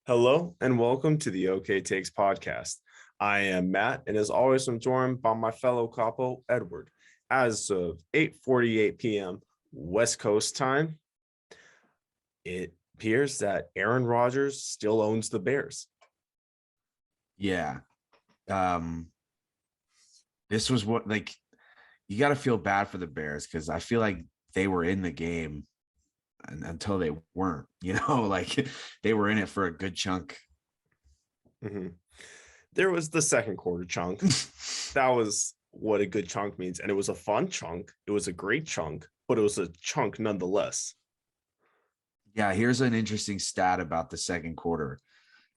Hello and welcome to the OK Takes podcast. I am Matt, and as always, I'm joined by my fellow capo, Edward. As of 8:48 p.m. West Coast time, it appears that Aaron Rodgers still owns the Bears. Yeah. Um, this was what you got to feel bad for the Bears because I feel like they were in the game until they weren't, like they were in it for a good chunk. Mm-hmm. There was the second quarter chunk. That was what a good chunk means. And it was a fun chunk. It was a great chunk, but it was a chunk nonetheless. Yeah, here's an interesting stat about the second quarter.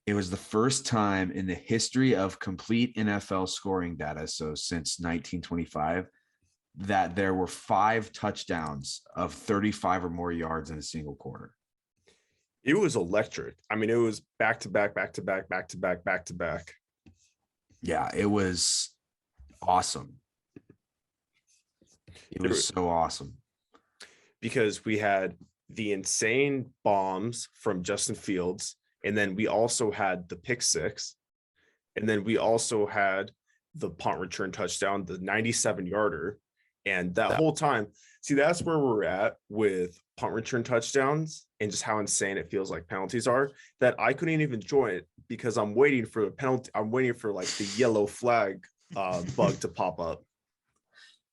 It was the first time in the history of complete NFL scoring data, so since 1925, that there were 5 touchdowns of 35 or more yards in a single quarter. It was electric. I mean, it was back to back, back to back, back to back, back to back. Yeah, it was awesome. It was so awesome. Because we had the insane bombs from Justin Fields, and then we also had the pick six, and then we also had the punt return touchdown, the 97-yarder. And that whole time, see, that's where we're at with punt return touchdowns and just how insane it feels like penalties are, that I couldn't even join it because I'm waiting for the penalty. I'm waiting for like the yellow flag bug to pop up.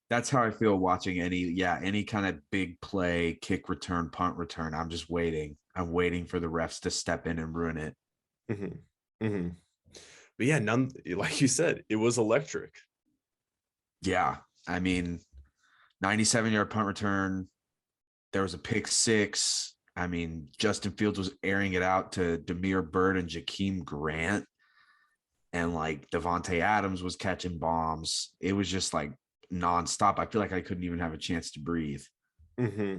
That's how I feel watching any kind of big play, kick return, punt return. I'm just waiting. I'm waiting for the refs to step in and ruin it. Mm-hmm. Mm-hmm. But yeah, none, like you said, it was electric. Yeah. I mean, 97-yard punt return. There was a pick six. I mean, Justin Fields was airing it out to Damiere Byrd and Jakeem Grant. And like Devontae Adams was catching bombs. It was just like nonstop. I feel like I couldn't even have a chance to breathe. Mm-hmm.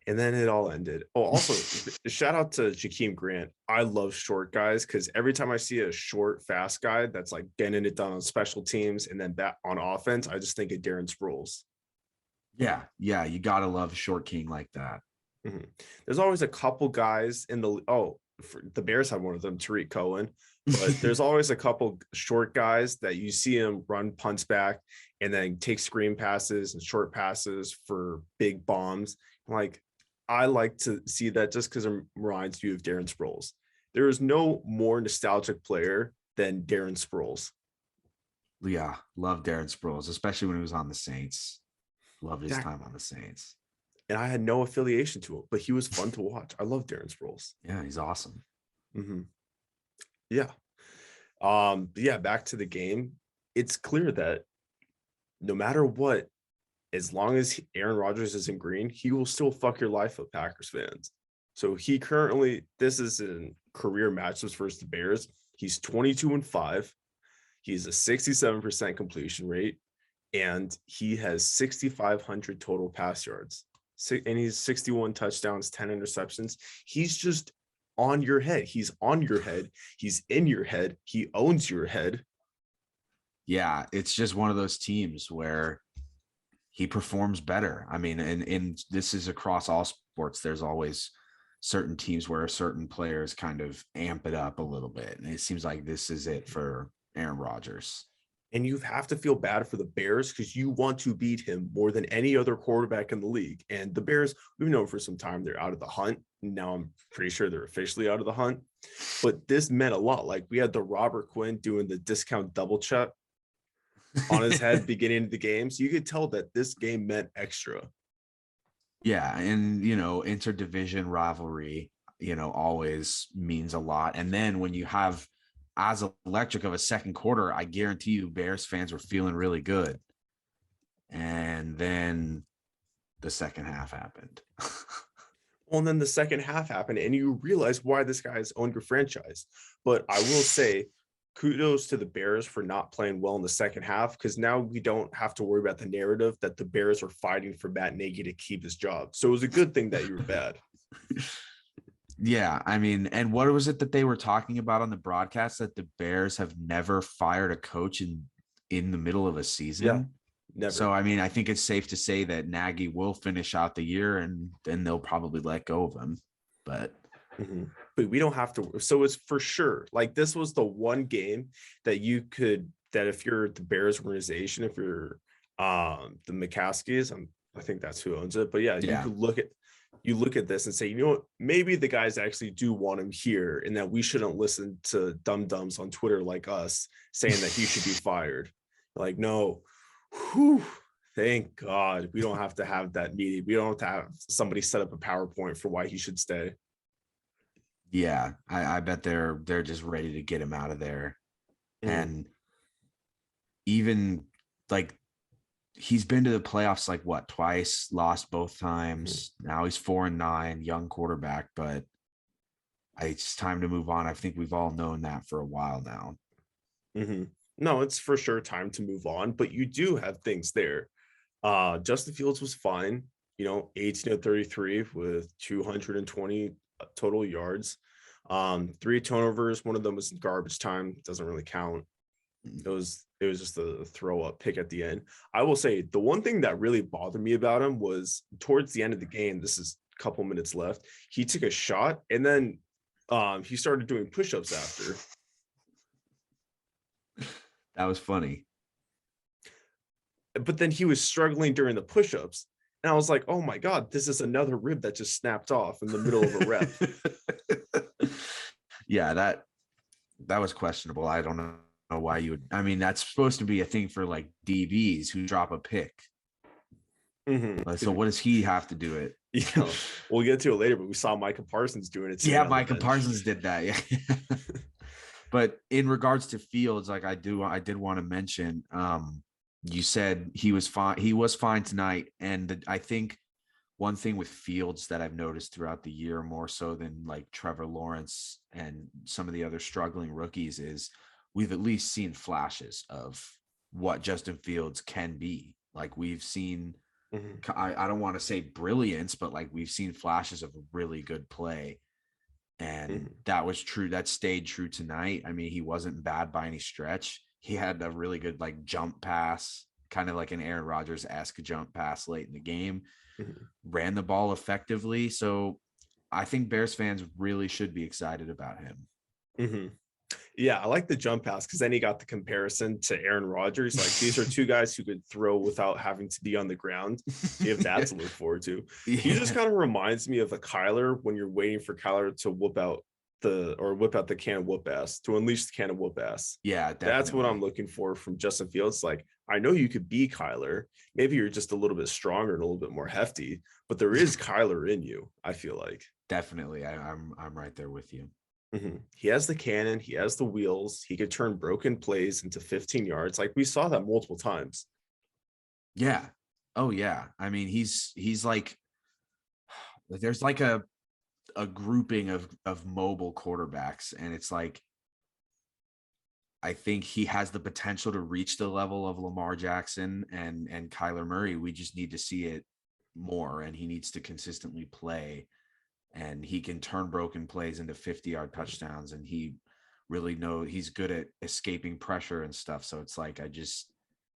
And then it all ended. Oh, also, shout out to Jakeem Grant. I love short guys because every time I see a short, fast guy that's like getting it done on special teams and then back on offense, I just think of Darren Sproles. Yeah. You got to love a short king like that. Mm-hmm. There's always a couple guys in the Bears have one of them, Tariq Cohen, but there's always a couple short guys that you see him run punts back and then take screen passes and short passes for big bombs. Like, I like to see that just because it reminds you of Darren Sproles. There is no more nostalgic player than Darren Sproles. Yeah, love Darren Sproles, especially when he was on the Saints. Loved his time on the Saints. And I had no affiliation to him, but he was fun to watch. I love Darren Sproles. Yeah, he's awesome. Mm-hmm. Yeah. Back to the game. It's clear that no matter what, as long as Aaron Rodgers is in green, he will still fuck your life up, Packers fans. So this is in career matchups versus the Bears. He's 22-5. He's a 67% completion rate, and he has 6,500 total pass yards. And he's 61 touchdowns, 10 interceptions. He's just on your head. He's on your head. He's in your head. He owns your head. Yeah, it's just one of those teams where he performs better. I mean, and this is across all sports. There's always certain teams where certain players kind of amp it up a little bit. And it seems like this is it for Aaron Rodgers. And you have to feel bad for the Bears because you want to beat him more than any other quarterback in the league. And the Bears, we've known for some time they're out of the hunt. Now I'm pretty sure they're officially out of the hunt. But this meant a lot. Like, we had the Robert Quinn doing the discount double check on his head beginning of the game. So you could tell that this game meant extra. Yeah. And, interdivision rivalry, always means a lot. And then when you have as electric of a second quarter, I guarantee you Bears fans were feeling really good. And then the second half happened. Well, and then the second half happened, and you realize why this guy has owned your franchise. But I will say, kudos to the Bears for not playing well in the second half, because now we don't have to worry about the narrative that the Bears are fighting for Matt Nagy to keep his job. So it was a good thing that you were bad. Yeah, I mean, and what was it that they were talking about on the broadcast, that the Bears have never fired a coach in the middle of a season? Yeah, never. So, I mean, I think it's safe to say that Nagy will finish out the year and then they'll probably let go of him. But But we don't have to. So it's for sure. Like this was the one game that you could, that if you're the Bears organization, if you're the McCaskies, I think that's who owns it. But yeah, you Yeah. could look at this and say, you know what, maybe the guys actually do want him here, and that we shouldn't listen to dum-dums on Twitter like us saying that he should be fired. Like, no, whew, thank God we don't have to have that meeting. We don't have to have somebody set up a PowerPoint for why he should stay. Yeah, I bet they're just ready to get him out of there. And even like he's been to the playoffs like what, twice, lost both times. Now he's 4-9, young quarterback, but it's time to move on. I think we've all known that for a while now. No, it's for sure time to move on, but you do have things there. Justin Fields was fine, 18 of 33 with 220 total yards. 3 turnovers, one of them was in garbage time, doesn't really count. It was just a throw up pick at the end. I will say the one thing that really bothered me about him was towards the end of the game, this is a couple minutes left, he took a shot and then he started doing push-ups after. That was funny. But then he was struggling during the push-ups. And I was like, oh my God, this is another rib that just snapped off in the middle of a rep. Yeah, that was questionable. I don't know why you would. I mean, that's supposed to be a thing for like DBs who drop a pick. So what does he have to do it? We'll get to it later, but we saw Micah Parsons doing it. Yeah, Micah Parsons did that. Yeah. But in regards to Fields, like I did want to mention, you said he was fine. He was fine tonight. And I think one thing with Fields that I've noticed throughout the year, more so than like Trevor Lawrence and some of the other struggling rookies, is we've at least seen flashes of what Justin Fields can be. Like we've seen, I don't want to say brilliance, but like we've seen flashes of a really good play. And that was true. That stayed true tonight. I mean, he wasn't bad by any stretch. He had a really good like jump pass, kind of like an Aaron Rodgers-esque jump pass late in the game, ran the ball effectively. So I think Bears fans really should be excited about him. Yeah, I like the jump pass because then he got the comparison to Aaron Rodgers. Like these are two guys who could throw without having to be on the ground. If that's to look forward to. He just kind of reminds me of a Kyler when you're waiting for Kyler to whip out the can of whoop ass, to unleash the can of whoop ass. Yeah, definitely. That's what I'm looking for from Justin Fields. Like, I know you could be Kyler. Maybe you're just a little bit stronger and a little bit more hefty, but there is Kyler in you, I feel like. Definitely. I'm right there with you. He has the cannon, he has the wheels, he could turn broken plays into 15 yards. Like we saw that multiple times. Yeah. Oh yeah. I mean, he's like, there's like a grouping of mobile quarterbacks, and it's like, I think he has the potential to reach the level of Lamar Jackson and Kyler Murray. We just need to see it more, and he needs to consistently play. And he can turn broken plays into 50-yard touchdowns. And he really he's good at escaping pressure and stuff. So it's like,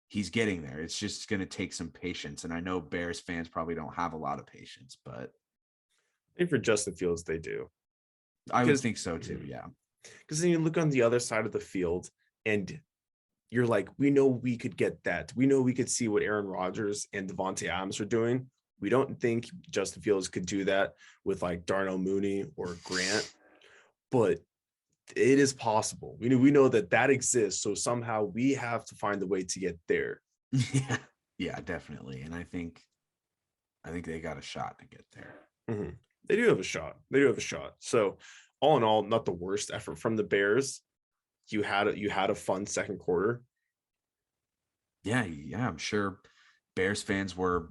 he's getting there. It's just going to take some patience. And I know Bears fans probably don't have a lot of patience, but I think for Justin Fields, they do. I would think so too. Yeah. Because then you look on the other side of the field and you're like, we know we could get that. We know we could see what Aaron Rodgers and Devontae Adams are doing. We don't think Justin Fields could do that with like Darnell Mooney or Grant, but it is possible. We know that exists. So somehow we have to find a way to get there. Yeah, definitely. And I think they got a shot to get there. They do have a shot. So all in all, not the worst effort from the Bears. You had a fun second quarter. Yeah, I'm sure Bears fans were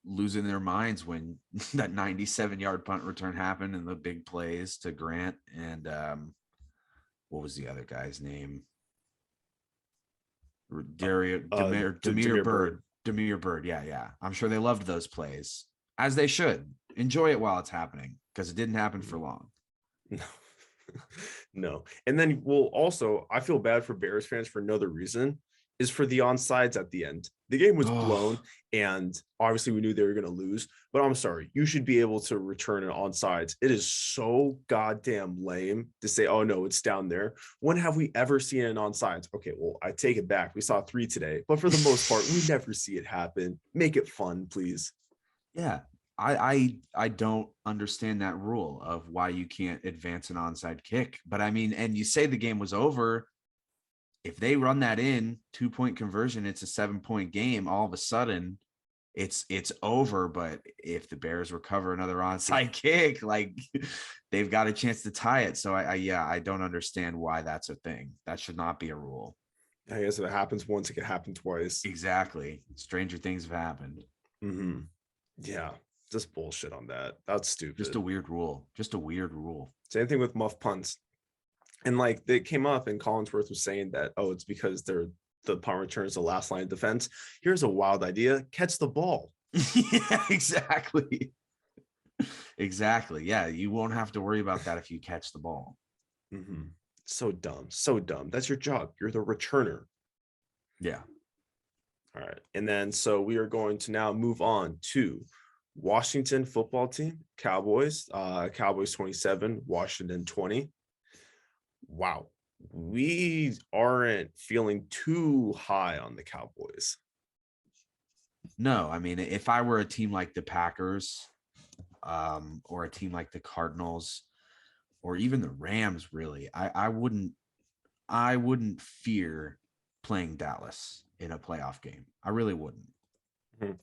losing their minds when that 97-yard punt return happened and the big plays to Grant and what was the other guy's name? Demir Bird. Yeah. I'm sure they loved those plays, as they should. Enjoy it while it's happening, because it didn't happen for long. No. And then, well, also, I feel bad for Bears fans for another reason, is for the onsides at the end. The game was blown, Oh, and obviously we knew they were going to lose. But I'm sorry, you should be able to return an onside. It is so goddamn lame to say, "Oh no, it's down there." When have we ever seen an onside? Okay, well, I take it back. We saw 3 today, but for the most part, we never see it happen. Make it fun, please. yeah. I don't understand that rule of why you can't advance an onside kick. But I mean, and you say the game was over. If they run that in 2-point conversion, it's a 7-point game. All of a sudden, it's over. But if the Bears recover another onside kick, like they've got a chance to tie it. So I don't understand why that's a thing. That should not be a rule. I guess if it happens once, it can happen twice. Exactly. Stranger things have happened. Mm-hmm. Yeah, just bullshit on that. That's Just stupid. a weird rule. Just a weird rule. Same thing with muff punts. And like they came up and Collinsworth was saying that, oh, it's because the punt return is the last line of defense. Here's a wild idea: catch the ball. Yeah, exactly. Exactly. Yeah, you won't have to worry about that if you catch the ball. Mm-hmm. So dumb, so dumb. That's your job. You're the returner. Yeah. All right. And then so we are going to now move on to Washington football team, Cowboys, Cowboys 27, Washington 20. Wow. We aren't feeling too high on the Cowboys. No, I mean, if I were a team like the Packers, or a team like the Cardinals, or even the Rams, really, I wouldn't fear playing Dallas in a playoff game. I really wouldn't. Mhm.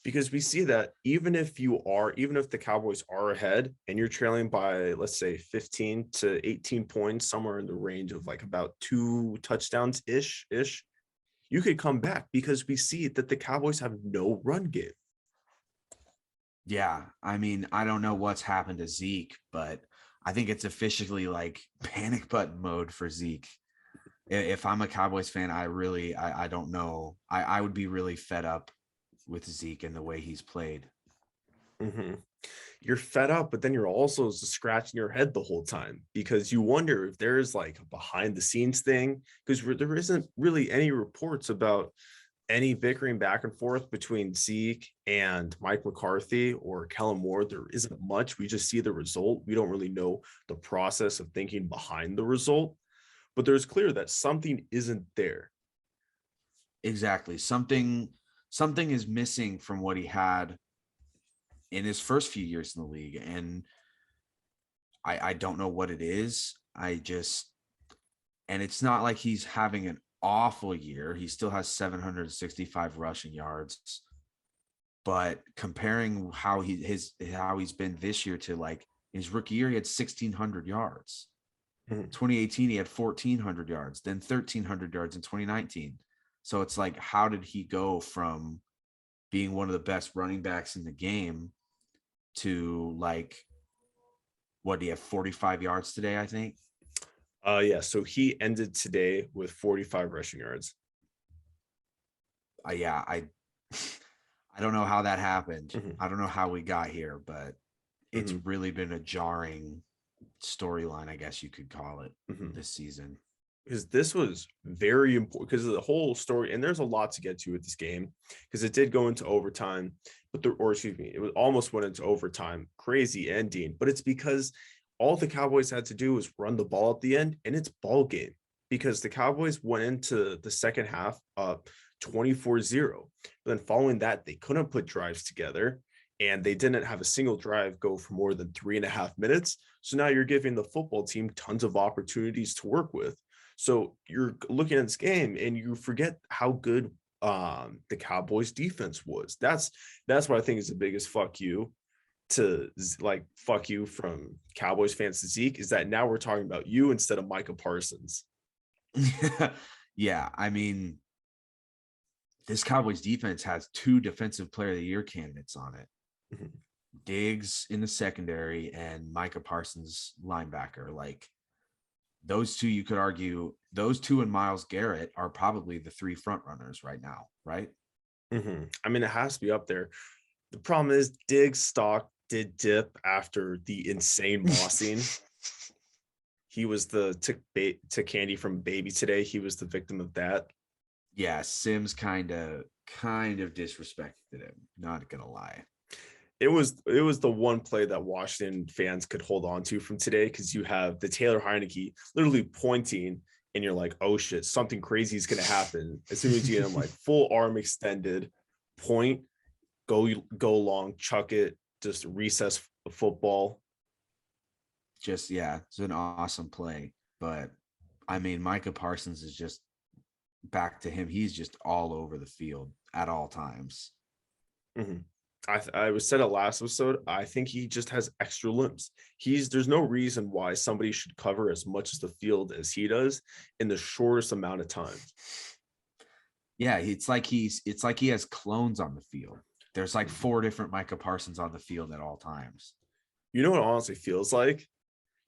Because we see that even if the Cowboys are ahead and you're trailing by, let's say, 15 to 18 points, somewhere in the range of like about 2 touchdowns ish, you could come back because we see that the Cowboys have no run game. Yeah, I mean, I don't know what's happened to Zeke, but I think it's officially like panic button mode for Zeke. If I'm a Cowboys fan, I don't know. I would be really fed up with Zeke and the way he's played. Mm-hmm. You're fed up, but then you're also scratching your head the whole time because you wonder if there's like a behind the scenes thing because there isn't really any reports about any bickering back and forth between Zeke and Mike McCarthy or Kellen Moore. There isn't much. We just see the result. We don't really know the process of thinking behind the result, but there's clear that something isn't there. Exactly. Something is missing from what he had in his first few years in the league. And I don't know what it is. And it's not like he's having an awful year. He still has 765 rushing yards. But comparing how he's been this year to like his rookie year, he had 1,600 yards. Mhm. 2018, he had 1,400 yards, then 1,300 yards in 2019. So it's like, how did he go from being one of the best running backs in the game to like, what do you have, 45 yards today, I think? Yeah, so he ended today with 45 rushing yards. Yeah, I don't know how that happened. Mhm. I don't know how we got here, but it's Mhm. really been a jarring storyline, I guess you could call it, Mhm. this season. Because this was very important because of the whole story, and there's a lot to get to with this game because it did go into overtime, or excuse me, it was almost went into overtime, crazy ending, but it's because all the Cowboys had to do was run the ball at the end, and it's ball game because the Cowboys went into the second half up 24-0. But then following that, they couldn't put drives together. And they didn't have a single drive go for more than 3.5 minutes. So now you're giving the football team tons of opportunities to work with. So you're looking at this game and you forget how good the Cowboys defense was. That's what I think is the biggest fuck you to like fuck you from Cowboys fans to Zeke is that now we're talking about you instead of Micah Parsons. Yeah, I mean, this Cowboys defense has 2 defensive player of the year candidates on it. Mhm. Diggs in the secondary and Micah Parsons linebacker. Like those two, you could argue those two and Myles Garrett are probably the 3 front runners right now, right? I mean, it has to be up there. The problem is Diggs stock did dip after the insane mossing. He was the took candy from baby today. He was the victim of that. Yeah, Sims kind of disrespected him. Not gonna lie. It was the one play that Washington fans could hold on to from today, because you have the Taylor Heineke literally pointing, and you're like, oh shit, something crazy is gonna happen. As soon as you get him like full arm extended, point, go long, chuck it, just recess football. Just yeah, it's an awesome play. But I mean, Micah Parsons is just back to him. He's just all over the field at all times. Mhm. I was said it last episode. I think he just has extra limbs. There's no reason why somebody should cover as much as the field as he does in the shortest amount of time. Yeah, it's like he has clones on the field. There's like 4 different Micah Parsons on the field at all times. You know what it honestly feels like?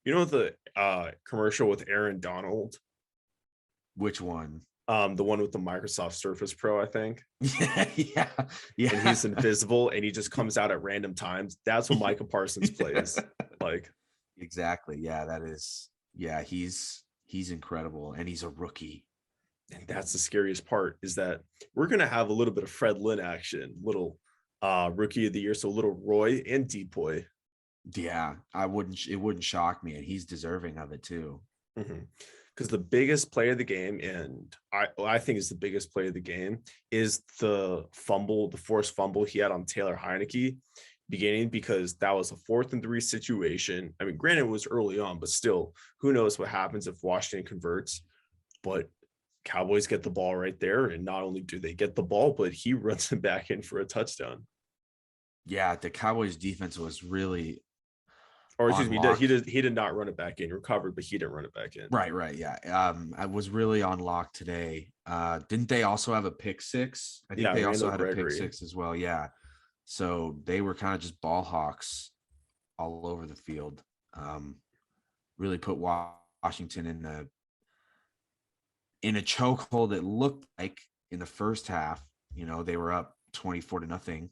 You know the commercial with Aaron Donald, Which one? the one with the Microsoft Surface Pro, I think. yeah, yeah. And he's invisible and he just comes out at random times. That's what Micah Parsons plays. Like, exactly. Yeah, that is. Yeah, he's incredible, and he's a rookie. and that's the scariest part, is that we're gonna have a little bit of Fred Lynn action, little rookie of the year. So little Roy and Depoy. Yeah, it wouldn't shock me, and he's deserving of it too. Because the biggest play of the game, and I think is the biggest play of the game, is the forced fumble he had on Taylor Heineke beginning, because that was a 4th and 3 situation. I mean, granted, it was early on, but still, who knows what happens if Washington converts. But Cowboys get the ball right there, and not only do they get the ball, but he runs it back in for a touchdown. Yeah, the Cowboys defense was really Or on excuse me, lock. he did not run it back in. Recovered, but he didn't run it back in. Right, yeah. I was really on lock today. Didn't they also have a pick six? I think Yeah, they also Randall had a pick Gregory. six as well. Yeah. So they were kind of just ball hawks all over the field. Really put Washington in a chokehold. It looked like in the first half. They were up 24-0.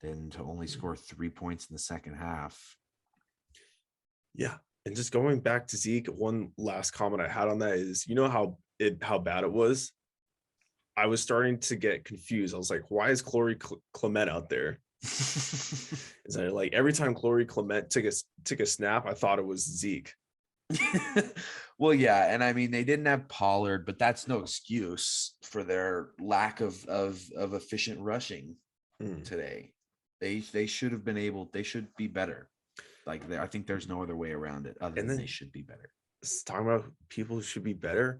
Then to only score 3 points in the second half. Yeah. And just going back to Zeke, one last comment I had on that is, you know how bad it was? I was starting to get confused. I was like, why is Corey Clement out there? Is that like every time Corey Clement took a snap, I thought it was Zeke. Well, yeah, and I mean they didn't have Pollard, but that's no excuse for their lack of efficient rushing today. They should have been able. They should be better. Like I think there's no other way around it other than they should be better. Talking about people who should be better,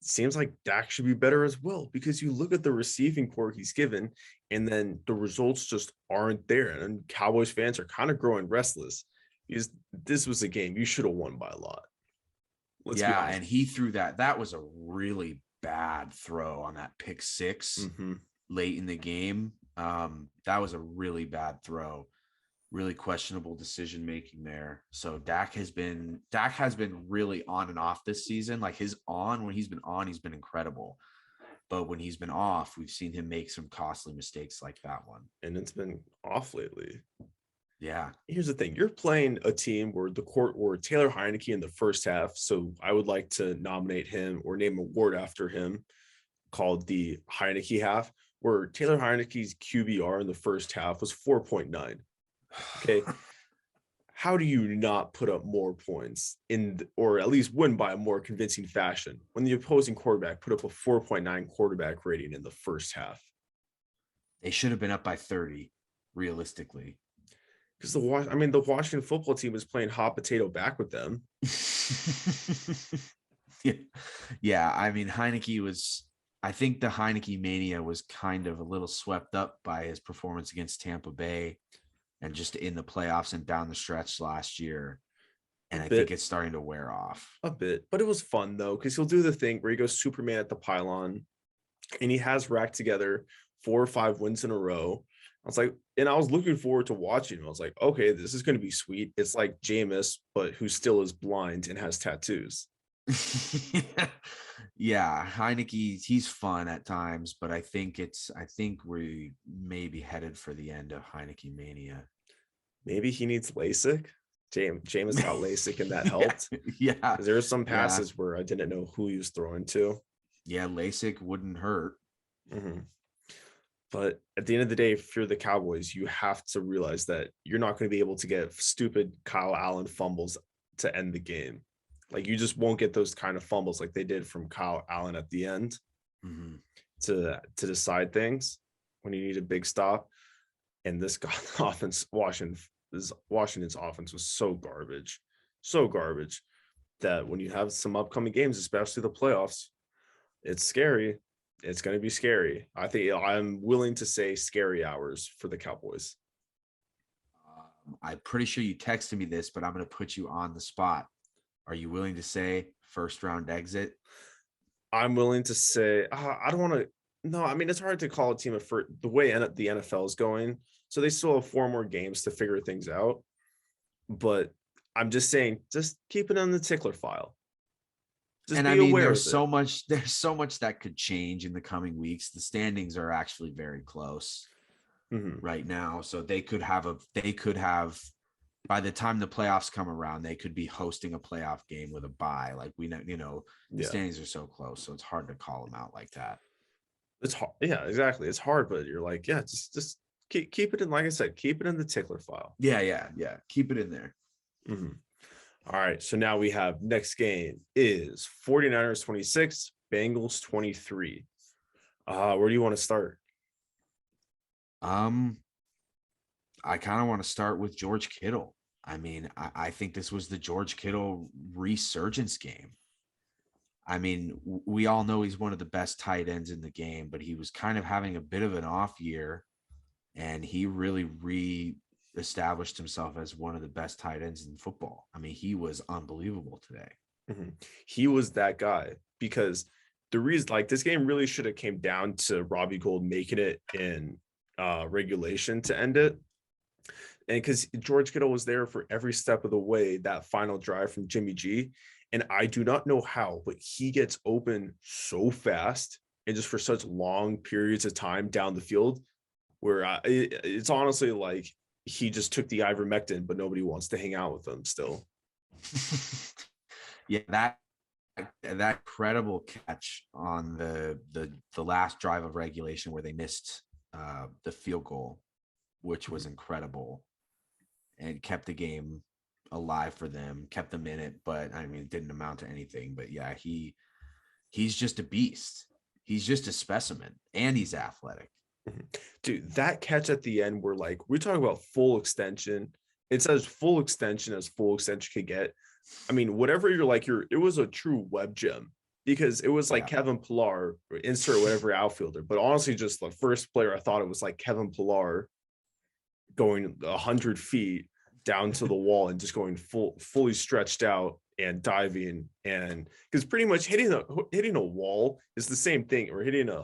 it seems like Dak should be better as well, because you look at the receiving core he's given, and then the results just aren't there. And Cowboys fans are kind of growing restless, because this was a game you should have won by a lot. Let's be honest. And he threw that. That was a really bad throw on that pick six late in the game. That was a really bad throw. Really questionable decision making there. So Dak has been really on and off this season. Like when he's been on, he's been incredible. But when he's been off, we've seen him make some costly mistakes like that one. And it's been off lately. Yeah. Here's the thing. You're playing a team where the court or Taylor Heineke in the first half. So I would like to nominate him or name an award after him called the Heineke half, where Taylor Heineke's QBR in the first half was 4.9. Okay. How do you not put up more points or at least win by a more convincing fashion when the opposing quarterback put up a 4.9 quarterback rating in the first half? They should have been up by 30, realistically. Because the Washington football team was playing hot potato back with them. Yeah. I mean, I think the Heineke mania was kind of a little swept up by his performance against Tampa Bay and just in the playoffs and down the stretch last year. And I think it's starting to wear off a bit, but it was fun though, because he'll do the thing where he goes Superman at the pylon and he has racked together 4 or 5 wins in a row. I was like, and I was looking forward to watching him. I was like, okay, this is going to be sweet. It's like Jameis, but who still is blind and has tattoos. Yeah, Heineke, he's fun at times, but I think we may be headed for the end of Heineke mania. Maybe he needs LASIK. Jameis got LASIK and that helped. Yeah. There were some passes where I didn't know who he was throwing to. Yeah, LASIK wouldn't hurt. Mhm. But at the end of the day, if you're the Cowboys, you have to realize that you're not going to be able to get stupid Kyle Allen fumbles to end the game. Like you just won't get those kind of fumbles like they did from Kyle Allen at the end Mhm. to decide things when you need a big stop. And this God offense, Washington's offense was so garbage that when you have some upcoming games, especially the playoffs, it's scary. It's going to be scary. I think I'm willing to say scary hours for the Cowboys. I'm pretty sure you texted me this, but I'm going to put you on the spot. Are you willing to say first round exit? I'm willing to say I don't want to. No, I mean it's hard to call a team for the way the NFL is going. So they still have 4 more games to figure things out. But I'm just saying, just keep it on the tickler file. Just And I be mean, aware there's of it. so much, that could change in the coming weeks. The standings are actually very close Mhm. right now. So they could have by the time the playoffs come around, they could be hosting a playoff game with a bye. Like we know, the Yeah, standings are so close. So it's hard to call them out like that. it's hard. Yeah, exactly. It's hard, but you're like, yeah, just keep it in. Like I said, keep it in the tickler file. Yeah, yeah, yeah. Keep it in there. Mhm. All right. So now we have next game is 49ers 26, Bengals 23. Where do you want to start? Um, I kind of want to start with George Kittle. I mean, I think this was the George Kittle resurgence game. I mean, we all know he's one of the best tight ends in the game, but he was kind of having a bit of an off year, and he really re-established himself as one of the best tight ends in football. I mean, he was unbelievable today. Mhm. He was that guy because the reason, like, this game really should have came down to Robbie Gould making it in regulation to end it. And because George Kittle was there for every step of the way, that final drive from Jimmy G. And I do not know how, but he gets open so fast and just for such long periods of time down the field where it's honestly like he just took the ivermectin, but nobody wants to hang out with him still. Yeah, that incredible catch on the last drive of regulation where they missed the field goal, which was incredible and kept the game alive for them, kept them in it. But I mean, it didn't amount to anything. But yeah, he's just a beast. He's just a specimen, and he's athletic. Mhm. Dude, that catch at the end, we're like, we're talking about full extension. It says full extension as full extension could get. I mean, whatever you're like, it was a true web gem because it was like Yeah. Kevin Pillar, or insert whatever outfielder. But honestly, just the first player, I thought it was like Kevin Pillar going 100 feet down to the wall and just going fully stretched out and diving, and because pretty much hitting a wall is the same thing, or hitting a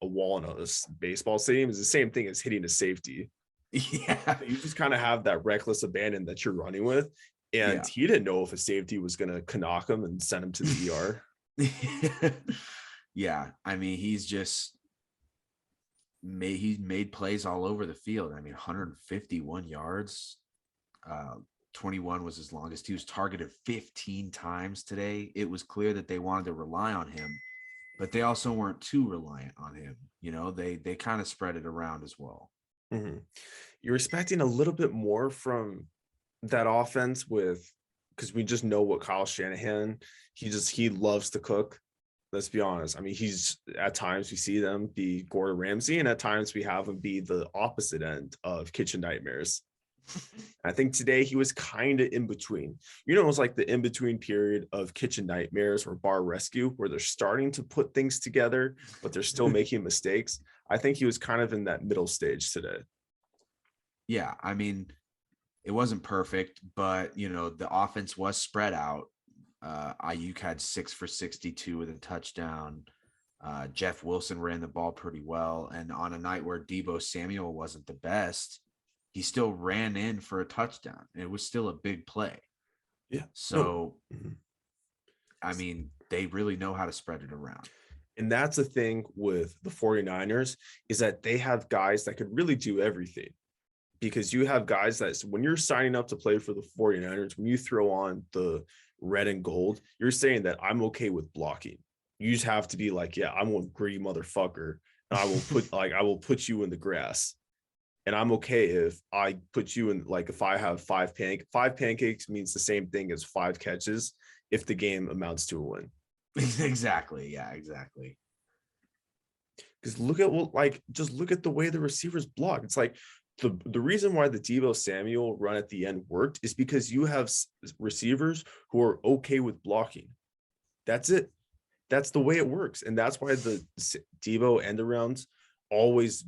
wall in a baseball stadium is the same thing as hitting a safety. Yeah. You just kind of have that reckless abandon that you're running with, and Yeah. he didn't know if a safety was going to knock him and send him to the ER. Yeah. I mean, he's made plays all over the field. I mean, 151 yards. 21 was his longest. He was targeted 15 times today. It was clear that they wanted to rely on him, but they also weren't too reliant on him. They kind of spread it around as well. Mhm. You're expecting a little bit more from that offense with, because we just know what Kyle Shanahan, he loves to cook. Let's be honest. I mean, he's at times we see them be Gordon Ramsay, and at times we have him be the opposite end of kitchen nightmares. I think today he was kind of in between. It was like the in between period of kitchen nightmares or bar rescue, where they're starting to put things together, but they're still making mistakes. I think he was kind of in that middle stage today. Yeah. I mean, it wasn't perfect, but the offense was spread out. Ayuk had 6 for 62 with a touchdown. Jeff Wilson ran the ball pretty well. And on a night where Deebo Samuel wasn't the best, he still ran in for a touchdown. It was still a big play. Yeah. No. So, Mhm. I mean, they really know how to spread it around. And that's the thing with the 49ers is that they have guys that could really do everything, because you have guys that when you're signing up to play for the 49ers, when you throw on the red and gold, you're saying that I'm okay with blocking. You just have to be like, yeah, I'm one gritty motherfucker. And I will put you in the grass. And I'm okay if I put you in, like, if I have five pancakes means the same thing as 5 catches if the game amounts to a win. Exactly. Yeah, exactly. Because just look at the way the receivers block. It's like the reason why the Deebo Samuel run at the end worked is because you have receivers who are okay with blocking. That's it. That's the way it works. And that's why the Deebo end arounds always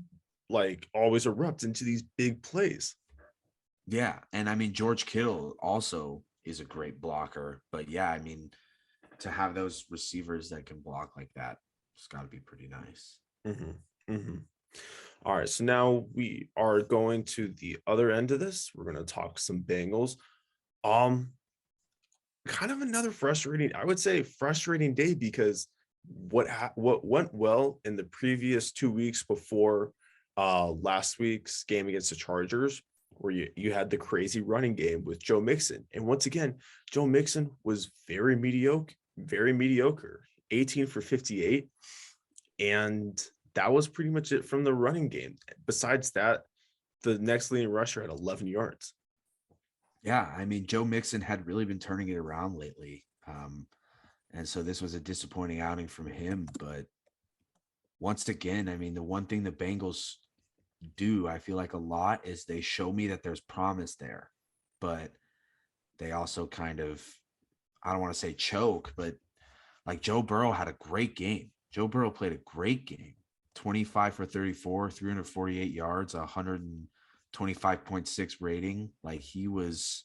always erupt into these big plays. Yeah. And I mean, George Kittle also is a great blocker. But yeah, I mean, to have those receivers that can block like that, it's got to be pretty nice. Mm-hmm. Mm-hmm. All right. So now we are going to the other end of this. We're going to talk some Bengals. Um, Kind of another frustrating, I would say frustrating day, because what went well in the previous 2 weeks before last week's game against the Chargers, where you had the crazy running game with Joe Mixon. And once again, Joe Mixon was very mediocre, 18 for 58. And that was pretty much it from the running game. Besides that, the next leading rusher had 11 yards. Yeah, I mean, Joe Mixon had really been turning it around lately. And so this was a disappointing outing from him. But once again, I mean, the one thing the Bengals do, I feel like a lot, is they show me that there's promise there. But they also kind of, I don't want to say choke, but like Joe Burrow had a great game. Joe Burrow played a great game. 25 for 34, 348 yards, 125.6 rating. Like, he was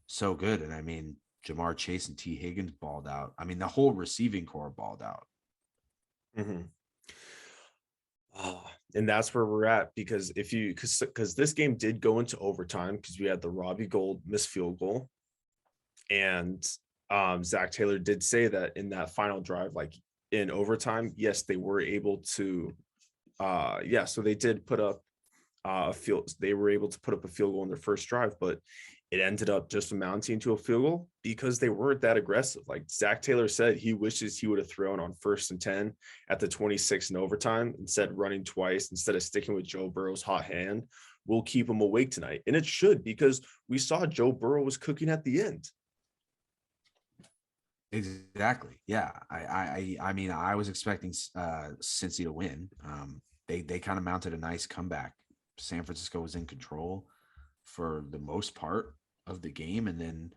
so good. And I mean, Jamar Chase and T. Higgins balled out. I mean, the whole receiving core balled out. Mm-hmm. And that's where we're at, because because this game did go into overtime, because we had the Robbie Gould missed field goal. And Zach Taylor did say that in that final drive, like in overtime, yes, they were able to so they did put up they were able to put up a field goal in their first drive, but it ended up just amounting to a field goal because they weren't that aggressive. Like Zach Taylor said, he wishes he would have thrown on 1st and 10 at the 26 in overtime instead, running twice instead of sticking with Joe Burrow's hot hand. We'll keep him awake tonight. And it should, because we saw Joe Burrow was cooking at the end. Exactly. Yeah. I mean, I was expecting Cincy to win. They kind of mounted a nice comeback. San Francisco was in control for the most part of the game, and then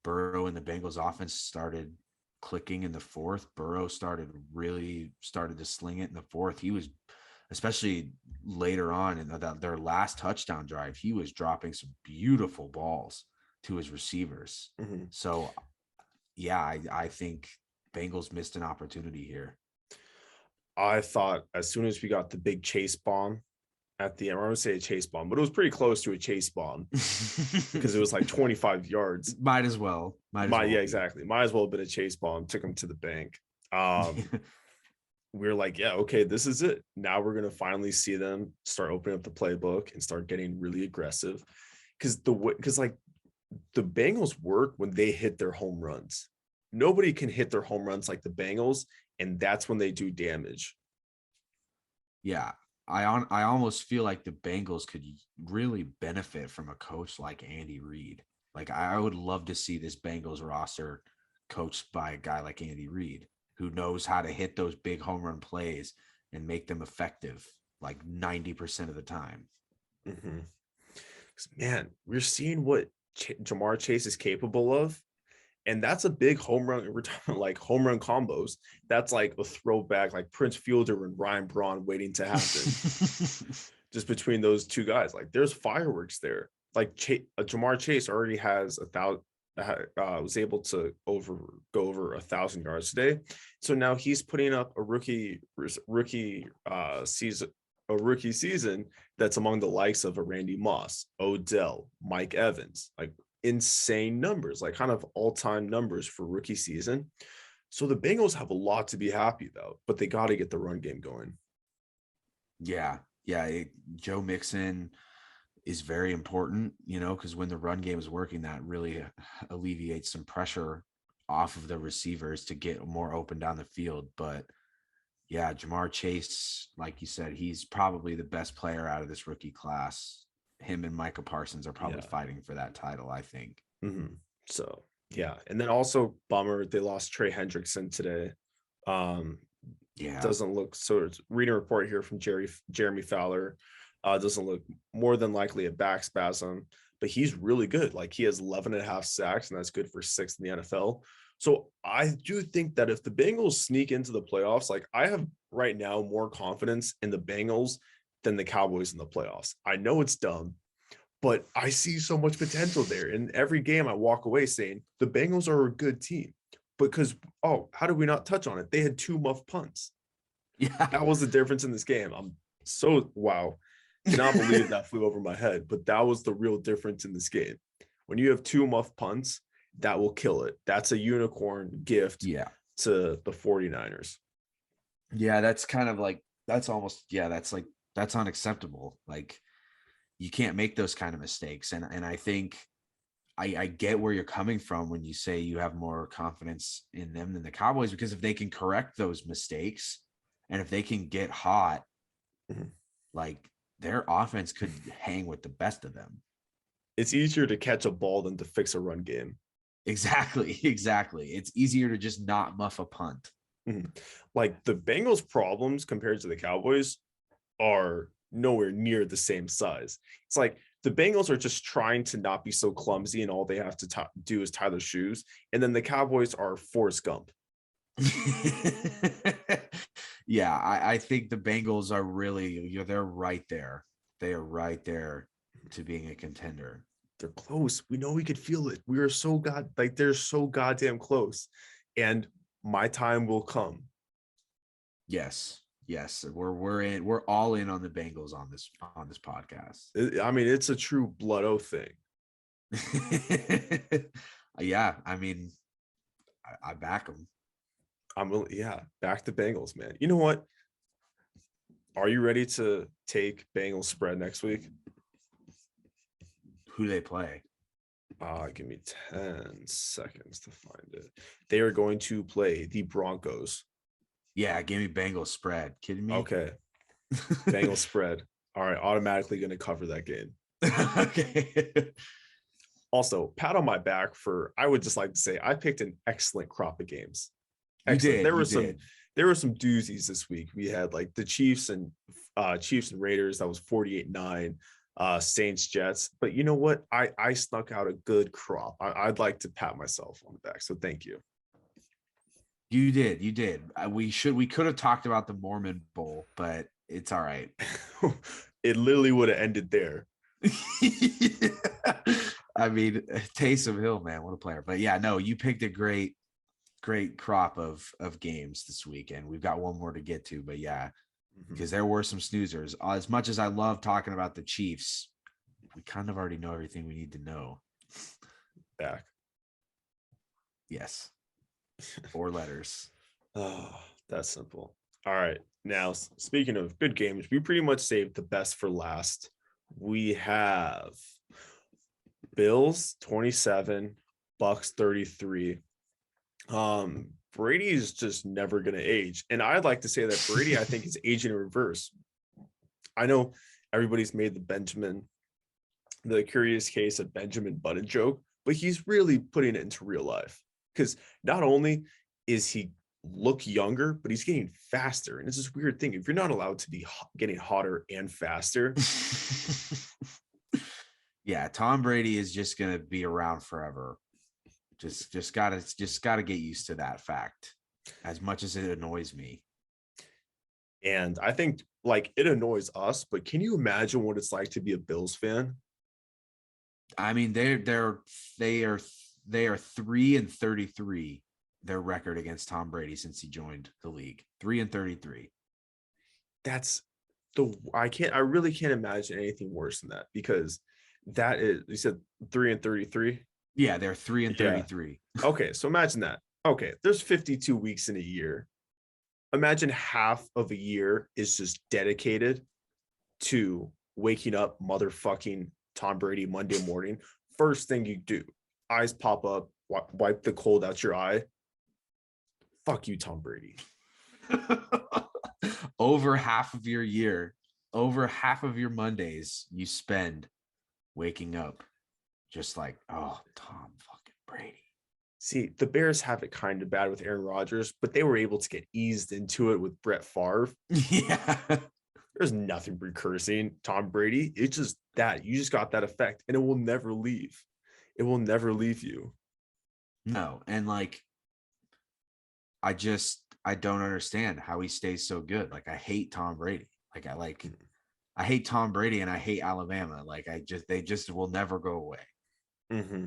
Burrow and the Bengals offense started clicking in the fourth. Burrow started to sling it in the fourth. He was, especially later on in their last touchdown drive, he was dropping some beautiful balls to his receivers. Mm-hmm. So yeah, I think Bengals missed an opportunity here. I thought as soon as we got the big chase bomb at the end, I'm going to say a chase bomb, but it was pretty close to a chase bomb because it was like 25 yards. Might as well. Yeah, exactly. Might as well have been a chase bomb. Took him to the bank. We were like, yeah, okay, this is it. Now we're going to finally see them start opening up the playbook and start getting really aggressive. Because like the Bengals work when they hit their home runs. Nobody can hit their home runs like the Bengals, and that's when they do damage. Yeah, I almost feel like the Bengals could really benefit from a coach like Andy Reid. Like, I would love to see this Bengals roster coached by a guy like Andy Reid, who knows how to hit those big home run plays and make them effective like 90% of the time. Mm-hmm. Man, we're seeing what Jamar Chase is capable of. And that's a big home run. We're talking like home run combos. That's like a throwback, like Prince Fielder and Ryan Braun waiting to happen. Just between those two guys, like there's fireworks there. Like Jamar Chase already has 1,000. Was able to go over 1,000 yards today. So now he's putting up a rookie season that's among the likes of a Randy Moss, Odell, Mike Evans, like insane numbers, like kind of all-time numbers for rookie season. So the Bengals have a lot to be happy about, but they got to get the run game going. Yeah. Joe Mixon is very important, because when the run game is working, that really alleviates some pressure off of the receivers to get more open down the field. But yeah, Jamar Chase, like you said, he's probably the best player out of this rookie class. Him and Micah Parsons are probably fighting for that title, I think. Mm-hmm. So yeah, and then also bummer they lost Trey Hendrickson today. Doesn't look so. Reading a report here from Jeremy Fowler, doesn't look more than likely a back spasm, but he's really good. Like he has 11 and a half sacks, and that's good for sixth in the NFL. So I do think that if the Bengals sneak into the playoffs, like I have right now more confidence in the Bengals than the Cowboys in the playoffs. I know it's dumb, but I see so much potential there. In every game, I walk away saying the Bengals are a good team because, how did we not touch on it? They had 2 muff punts. Yeah. That was the difference in this game. I'm so, wow. Cannot believe that flew over my head, but that was the real difference in this game. When you have 2 muff punts, that will kill it. That's a unicorn gift to the 49ers. Yeah, that's kind of like, that's unacceptable. Like, you can't make those kind of mistakes. And I think I get where you're coming from when you say you have more confidence in them than the Cowboys, because if they can correct those mistakes and if they can get hot, like their offense could hang with the best of them. It's easier to catch a ball than to fix a run game. Exactly. It's easier to just not muff a punt. Like the Bengals' problems compared to the Cowboys are nowhere near the same size. It's like the Bengals are just trying to not be so clumsy, and all they have to do is tie their shoes. And then the Cowboys are Forrest Gump. Yeah, I think the Bengals are really, they're right there. They are right there to being a contender. They're close. We know we could feel it. We are so they're so goddamn close. And my time will come. Yes. We're all in on the Bengals on this podcast. I mean, it's a true blood oath thing. Yeah, I mean, I back them. Back the Bengals, man. You know what? Are you ready to take Bengals spread next week? Who do they play? Give me 10 seconds to find it. They are going to play the Broncos. Yeah, give me Bengals spread. Kidding me? Okay. Bengals spread. All right, automatically going to cover that game. Okay. Also, pat on my back for, I would just like to say, I picked an excellent crop of games. Excellent. There were some doozies this week. We had like the Chiefs and Raiders. That was 48-9. Saints, Jets. But you know what? I snuck out a good crop. I'd like to pat myself on the back. So thank you. You did. We could have talked about the Mormon Bowl, but it's all right. It literally would have ended there. I mean, Taysom Hill, man, what a player. But yeah, no, you picked a great crop of games this weekend. We've got one more to get to, but yeah, because there were some snoozers. As much as I love talking about the Chiefs, we kind of already know everything we need to know. Back. Yes. 4 letters. Oh, that's simple. All right. Now, speaking of good games, we pretty much saved the best for last. We have Bills 27, Bucs 33. Brady is just never going to age. And I'd like to say that Brady, I think, is aging in reverse. I know everybody's made the curious case of Benjamin Button joke, but he's really putting it into real life. Because not only is he look younger, but he's getting faster. And it's this weird thing. If you're not allowed to be getting hotter and faster. Yeah, Tom Brady is just going to be around forever. Just gotta get used to that fact, as much as it annoys me. And I think like it annoys us, but can you imagine what it's like to be a Bills fan? I mean, they are 3-33. Their record against Tom Brady since he joined the league, 3-33. I really can't imagine anything worse than that, because that is, you said 3-33. Yeah, they're 3-33. Yeah. Okay, so imagine that. Okay, there's 52 weeks in a year. Imagine half of a year is just dedicated to waking up motherfucking Tom Brady Monday morning. First thing you do, eyes pop up, wipe the cold out your eye. Fuck you, Tom Brady. Over half of your year, over half of your Mondays, you spend waking up just like, oh, Tom fucking Brady. See, the Bears have it kind of bad with Aaron Rodgers, but they were able to get eased into it with Brett Favre. Yeah. There's nothing recursing Tom Brady. It's just that you just got that effect, and it will never leave. It will never leave you. No, and like, I don't understand how he stays so good. Like, I hate Tom Brady. I hate Tom Brady and I hate Alabama. Like, they just will never go away. Mm-hmm.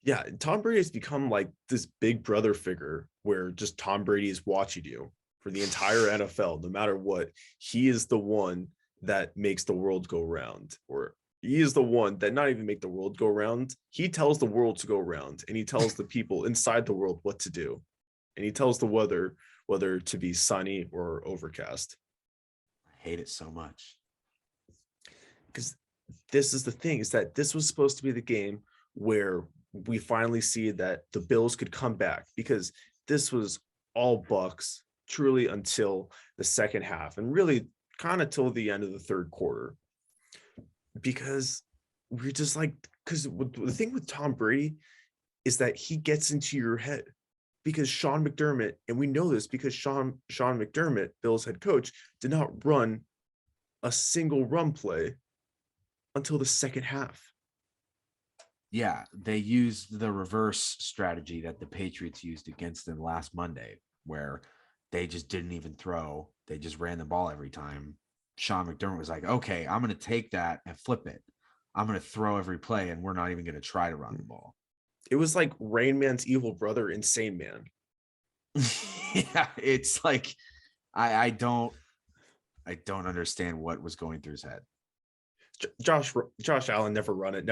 Yeah, Tom Brady has become like this big brother figure where just Tom Brady is watching you for the entire NFL, no matter what. He is the one that makes the world go round, or he is the one that not even make the world go round. He tells the world to go round, and he tells the people inside the world what to do. And he tells the weather whether to be sunny or overcast. I hate it so much. Because this is the thing, is that this was supposed to be the game where we finally see that the Bills could come back, because this was all Bucs truly until the second half, and really kind of till the end of the third quarter. Because we're just like, because the thing with Tom Brady is that he gets into your head, because Sean McDermott, and we know this because Sean McDermott, Bills head coach, did not run a single run play until the second half. Yeah, they used the reverse strategy that the Patriots used against them last Monday, where they just didn't even throw. They just ran the ball every time. Sean McDermott was like, okay, I'm going to take that and flip it. I'm going to throw every play, and we're not even going to try to run the ball. It was like Rain Man's evil brother, Insane Man. Yeah, it's like, I don't understand what was going through his head. Josh Allen, never run it.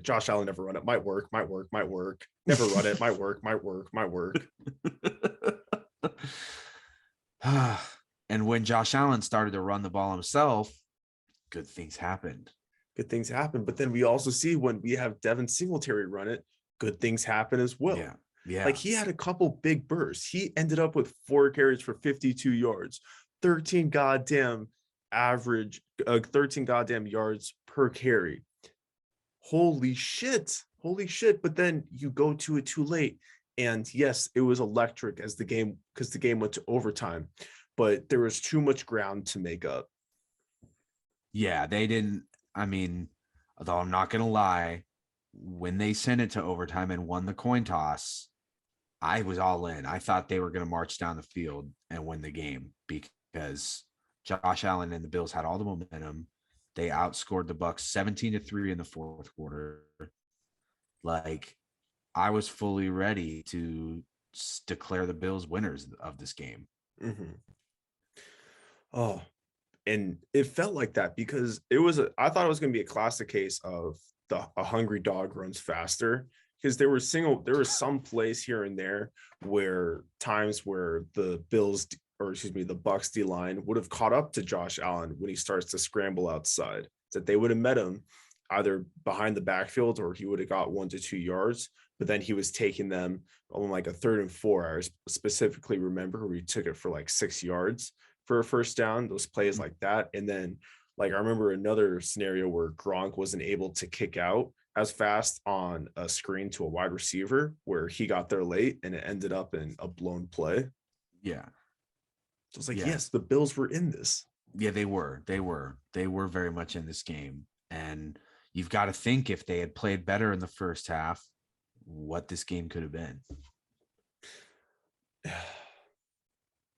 Josh Allen, never run it. Might work. Never run it. Might work. And when Josh Allen started to run the ball himself, good things happened. But then we also see when we have Devin Singletary run it, good things happen as well. Yeah. Like, he had a couple big bursts. He ended up with 4 carries for 52 yards, 13 goddamn yards per carry. Holy shit. But then you go to it too late. And yes, it was electric because the game went to overtime, but there was too much ground to make up. Yeah, they didn't. I mean, although I'm not going to lie, when they sent it to overtime and won the coin toss, I was all in. I thought they were going to march down the field and win the game, because Josh Allen and the Bills had all the momentum. They outscored the Bucs 17-3 in the fourth quarter. Like, I was fully ready to declare the Bills winners of this game. Mm-hmm. Oh, and it felt like that because I thought it was going to be a classic case of a hungry dog runs faster, because there was some plays here and there where the Bucs D line would have caught up to Josh Allen when he starts to scramble outside, that they would have met him either behind the backfield or he would have got 1 to 2 yards, but then he was taking them on like a 3rd and 4. I specifically remember where he took it for like 6 yards for a first down, those plays like that. And then, like, I remember another scenario where Gronk wasn't able to kick out as fast on a screen to a wide receiver, where he got there late and it ended up in a blown play. Yeah. So it's like, yes, the Bills were in this. Yeah, they were very much in this game. And you've got to think, if they had played better in the first half, what this game could have been.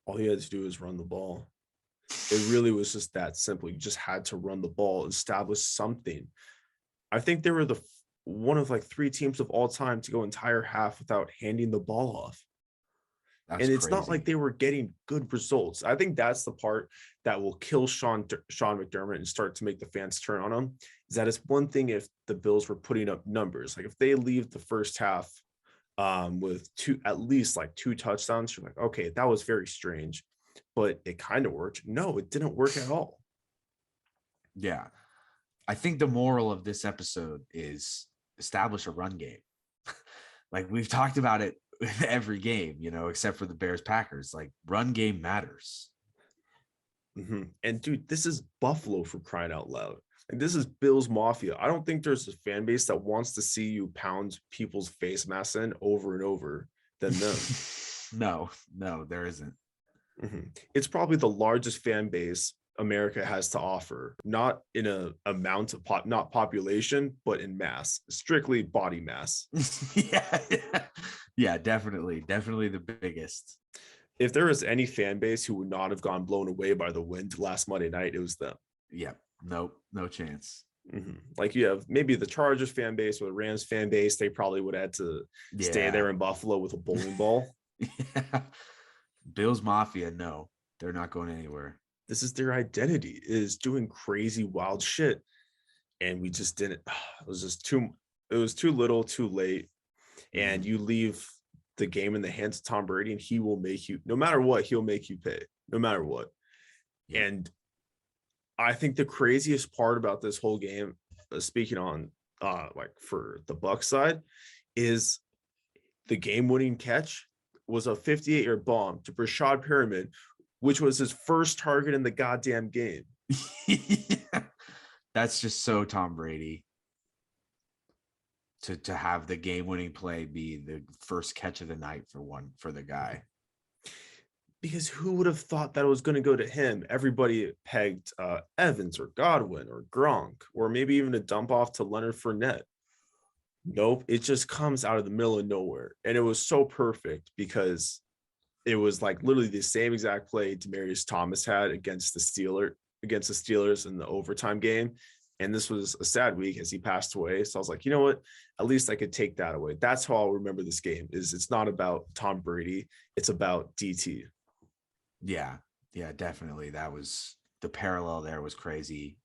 All you had to do is run the ball. It really was just that simple. You just had to run the ball, establish something. I think they were one of like 3 teams of all time to go entire half without handing the ball off. That's and it's crazy. Not like they were getting good results. I think that's the part that will kill Sean McDermott and start to make the fans turn on him. Is that it's one thing if the Bills were putting up numbers, like if they leave the first half with at least 2 touchdowns, you're like, okay, that was very strange, but it kind of worked. No, it didn't work at all. Yeah. I think the moral of this episode is establish a run game. Like we've talked about it with every game, except for the Bears Packers. Like run game matters. And dude, this is Buffalo for crying out loud. And this is Bills Mafia. I don't think there's a fan base that wants to see you pound people's face mask in over and over than them. No, there isn't. It's probably the largest fan base America has to offer, not in a amount of not population, but in mass, strictly body mass. Yeah, definitely the biggest. If there was any fan base who would not have gone blown away by the wind last Monday night, it was them. Yeah, nope, no chance. Like you have maybe the Chargers fan base or the Rams fan base, they probably would have had to stay there in Buffalo with a bowling ball. Yeah. Bills Mafia, no, they're not going anywhere. This is their identity, is doing crazy, wild shit. And we just didn't. It was too little, too late. And you leave the game in the hands of Tom Brady, and he will make you, no matter what, he'll make you pay, no matter what. Yeah. And I think the craziest part about this whole game, speaking on like for the Bucs side, is the game-winning catch was a 58-yard bomb to Rashad Perriman, which was his first target in the goddamn game. Yeah. That's just so Tom Brady. To have the game-winning play be the first catch of the night for the guy. Because who would have thought that it was going to go to him? Everybody pegged Evans or Godwin or Gronk, or maybe even a dump off to Leonard Fournette. Nope, it just comes out of the middle of nowhere. And it was so perfect because it was like literally the same exact play Demaryius Thomas had against the Steelers in the overtime game. And this was a sad week as he passed away. So I was like, you know what? At least I could take that away. That's how I'll remember this game. Is it's not about Tom Brady. It's about DT. Yeah, definitely. That was the parallel there was crazy.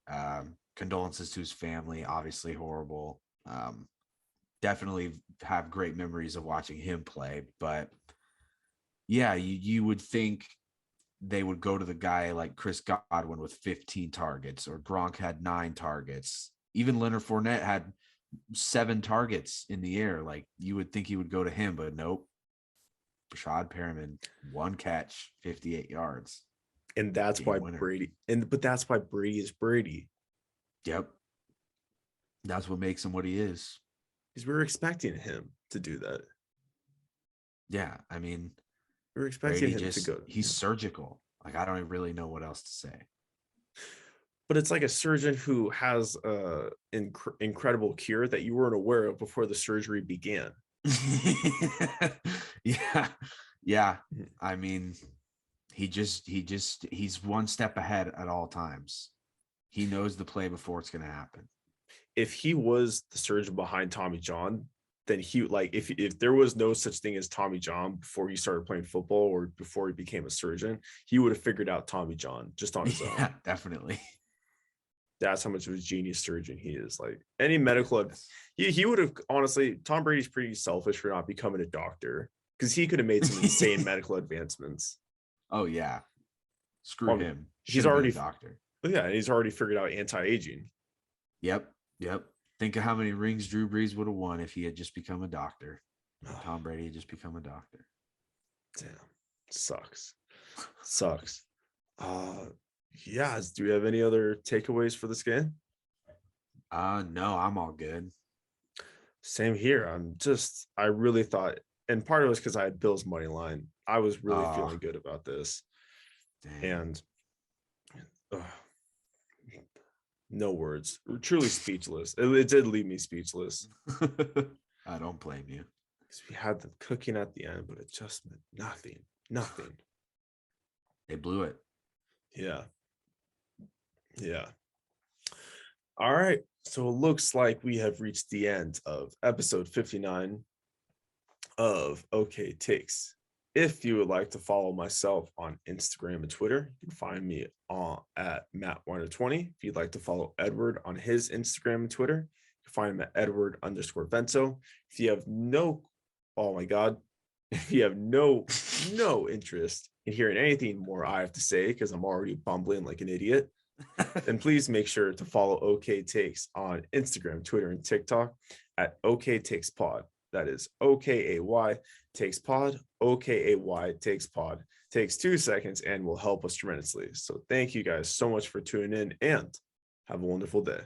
Condolences to his family, obviously horrible. Definitely have great memories of watching him play. But yeah, you would think they would go to the guy like Chris Godwin with 15 targets, or Gronk had 9 targets. Even Leonard Fournette had 7 targets in the air. Like you would think he would go to him, but nope. Rashad Perriman, 1 catch, 58 yards. And that's why Brady, but that's why Brady is Brady. Yep. That's what makes him what he is. Because we were expecting him to do that. Yeah, I mean, we were expecting him to go. He's surgical. Like, I don't really know what else to say. But it's like a surgeon who has an incredible cure that you weren't aware of before the surgery began. Yeah. I mean, he's one step ahead at all times. He knows the play before it's going to happen. If he was the surgeon behind Tommy John, then he if there was no such thing as Tommy John before he started playing football or before he became a surgeon, he would have figured out Tommy John just on his own. Yeah, definitely. That's how much of a genius surgeon he is. Like any medical, he would have, honestly, Tom Brady's pretty selfish for not becoming a doctor because he could have made some insane medical advancements. Oh yeah. Screw him. He's already a doctor. Yeah. And he's already figured out anti-aging. Yep. Think of how many rings Drew Brees would have won if he had just become a doctor. Tom Brady had just become a doctor. Damn. Sucks. Yeah. Do we have any other takeaways for this game? No, I'm all good. Same here. I really thought, and part of it was because I had Bills money line. I was really feeling good about this. Dang. And no words. Truly speechless. It did leave me speechless. I don't blame you. Because we had them cooking at the end, but it just meant nothing. They blew it. Yeah. All right. So it looks like we have reached the end of episode 59 of OK Takes. If you would like to follow myself on Instagram and Twitter, you can find me at MattWeiner20. If you'd like to follow Edward on his Instagram and Twitter, you can find him at Edward_Vento. If you have no interest in hearing anything more I have to say, because I'm already bumbling like an idiot, then please make sure to follow OK Takes on Instagram, Twitter, and TikTok at OK Takes Pod. That is OKAY takes pod. OKAY takes pod. Takes 2 seconds and will help us tremendously. So thank you guys so much for tuning in and have a wonderful day.